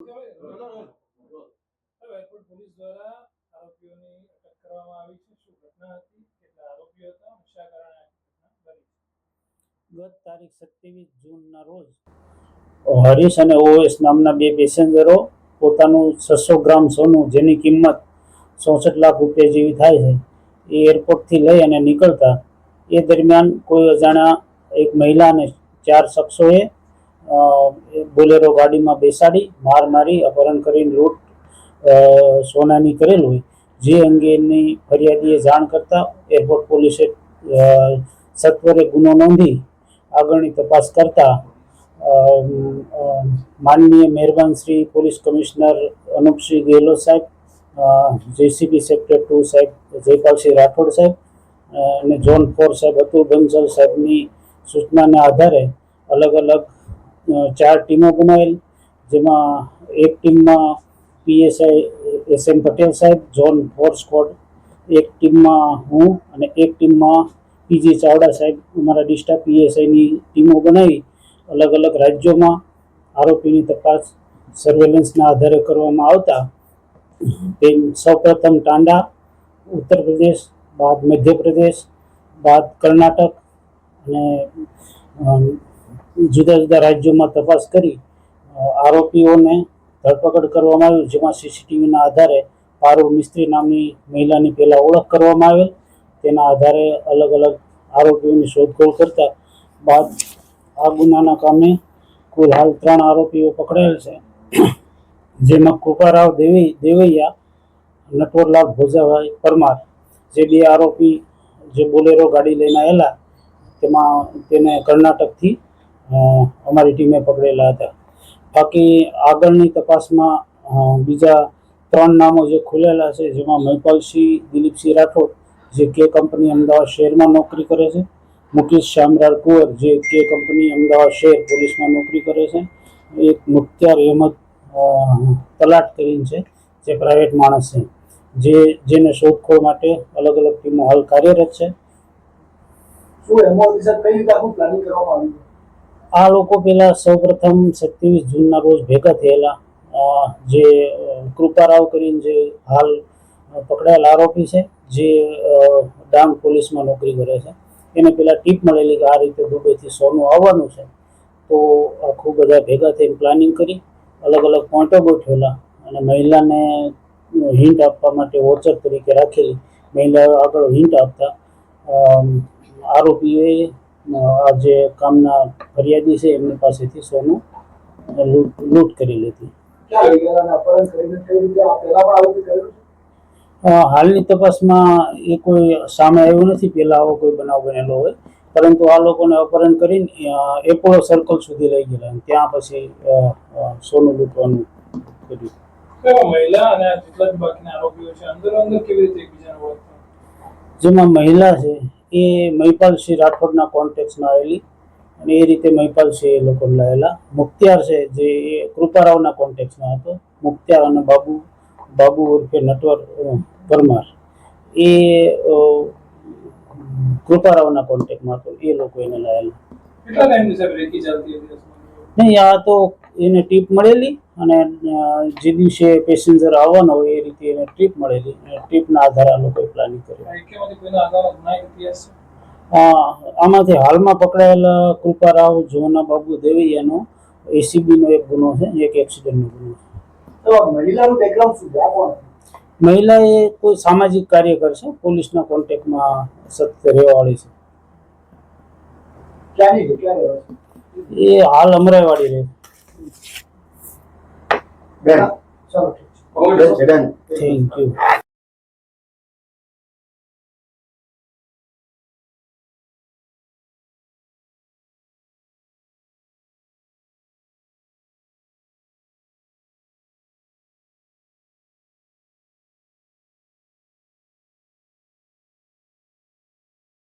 Airport police દ્વારા આરોપીઓની અટક કરવામાં આવી છે. શું ઘટના હતી? કેટલા આરોપીઓ હતા? શા કારણે ઘટના બની? ગત તારીખ 27 જૂનના રોજ હરીશ અને ઓએસ નામના બે પેસેન્જરો પોતાનું 600 ગ્રામ સોનું, જેની કિંમત 64 લાખ રૂપિયા જેવી થાય છે, એ એરપોર્ટથી લઈ અને નીકળતા એ દરમિયાન કોઈ અજાણ્યા એક મહિલાને 4 શખ્સોએ બોલેરો ગાડીમાં બેસાડી માર મારી અપહરણ કરીને લૂંટ સોનાની કરેલ હોય, જે અંગેની ફરિયાદીએ જાણ કરતા એરપોર્ટ પોલીસે સત્વરે ગુનો નોંધી આગળની તપાસ કરતા માનનીય મહેરબાન શ્રી પોલીસ કમિશનર અનુપસિંહ ગેહલોત સાહેબ, જેસીબી સેક્ટર 2 સાહેબ જયપાલસિંહ રાઠોડ સાહેબ અને ઝોન 4 સાહેબ અતુલ બંસલ સાહેબની સૂચનાના આધારે અલગ અલગ 4 ટીમો બનાવેલ, જેમાં એક ટીમમાં પીએસઆઈ SM પટેલ સાહેબ ઝોન 4 સ્ક્વોડ, એક ટીમમાં હું અને એક ટીમમાં પીજી ચાવડા સાહેબ અમારા ડિસ્ટ્રિક્ટ પીએસઆઈની ટીમો બનાવી અલગ અલગ રાજ્યોમાં આરોપીની તપાસ સર્વેલન્સના આધારે કરવામાં આવતા સૌપ્રથમ ટાંડા ઉત્તર પ્રદેશ, બાદ મધ્યપ્રદેશ, બાદ કર્ણાટક અને જુદા જુદા રાજ્યોમાં તપાસ કરી આરોપીઓને ધરપકડ કરવામાં આવી, જેમાં સીસીટીવીના આધારે પારુલ મિસ્ત્રી નામની મહિલાની પહેલાં ઓળખ કરવામાં આવેલ. તેના આધારે અલગ અલગ આરોપીઓની શોધખોળ કરતા બાદ આ ગુનાના કામે કુલ હાલ 3 આરોપીઓ પકડાયેલ છે, જેમાં કૃપારાવ દેવૈયા, નટવરલાલ ભોજાભાઈ પરમાર, જે 2 આરોપી જે બોલેરો ગાડી લઈને આવેલા તેમાં તેને કર્ણાટકથી અમારી ટીમે પકડેલા હતા. બાકી આગળની તપાસમાં બીજા 3 નામો જે ખુલેલા છે, જેમાં મહિપાલસિંહ દિલીપસિંહ રાઠોડ, જે કે કંપની અમદાવાદ શહેરમાં નોકરી કરે છે, મુકેશ શામરાવ કુંવર, જે કે કંપની અમદાવાદ શહેર પોલીસમાં નોકરી કરે છે, એક મુખ્તાર અહેમદ તલાટ કરીને છે, જે પ્રાઇવેટ માણસ છે, જેને શોધખોળ માટે અલગ અલગ ટીમો હાલ કાર્યરત છે. આ લોકો પહેલા સૌપ્રથમ 27 જૂનના રોજ ભેગા થયેલા, જે કૃપારાવ કરીને જે હાલ પકડાયેલા આરોપી છે, જે ડાંગ પોલીસમાં નોકરી કરે છે, એને પહેલાં ટીપ મળેલી કે આ રીતે દુબઈથી સોનું આવવાનું છે, તો ખૂબ બધા ભેગા થઈને પ્લાનિંગ કરી અલગ અલગ પોઈન્ટો ગોઠવેલા અને મહિલાને હિન્ટ આપવા માટે વોચર તરીકે રાખેલી. મહિલા આગળ હિન્ટ આપતા આરોપીઓએ આ જે કામના ફરિયાદી છે એમની પાસેથી સોનું લૂંટ કરી લીધી. હાલની તપાસમાં એ કોઈ સામે આવ્યું નથી પહેલાં આવો કોઈ બનાવ બનેલો હોય, પરંતુ આ લોકોને અપહરણ કરીને એપોલો સર્કલ સુધી લઈ ગયેલા, ત્યાં પછી સોનું લૂંટવાનું કર્યું. મહિલા અને જેટલા બાકીના આરોપીઓ છે અંદર કેવી રીતે એકબીજાને ઓળખતા? જેમાં મહિલા છે એ મહિપાલસિંહ રાઠોડના કોન્ટેક્ટમાં આવેલી અને એ રીતે મહિપાલસિંહ એ લોકોને લાવેલા. મુખ્તિયાર છે જે એ કૃપારાવના કોન્ટેક્ટમાં હતો, મુખ્તિયાર અને બાબુ ઉર્ફે નટવર પરમાર એ કૃપારાવના કોન્ટેક્ટમાં હતો, એ લોકો એને લાવેલા. કેટલા ટાઈમથી સાહેબ રેકી ચાલતી હતી? નહીં, આ તો એને ટીપ મળેલી અને જે દિવસે પેસેન્જર આવવાનો હોય એ રીતે એને ટ્રીપ મળેલી અને ટ્રીપના આધારે આ લોકોએ પ્લાનિંગ કર્યું. આમાંથી હાલમાં પકડાયેલા કૃપારાવ, જોના બાબુ દેવૈયાનો ACBનો એક ગુનો છે, એક એક્સિડન્ટનો ગુનો છે. મહિલાનું બેકગ્રાઉન્ડ શું છે? મહિલા એ કોઈ સામાજિક કાર્યકર છે, પોલીસના કોન્ટેક્ટમાં સતત રહેવાવાળી છે. એ હાલ અમરાઈવાડી રહે. ચલો, થેન્ક યુ.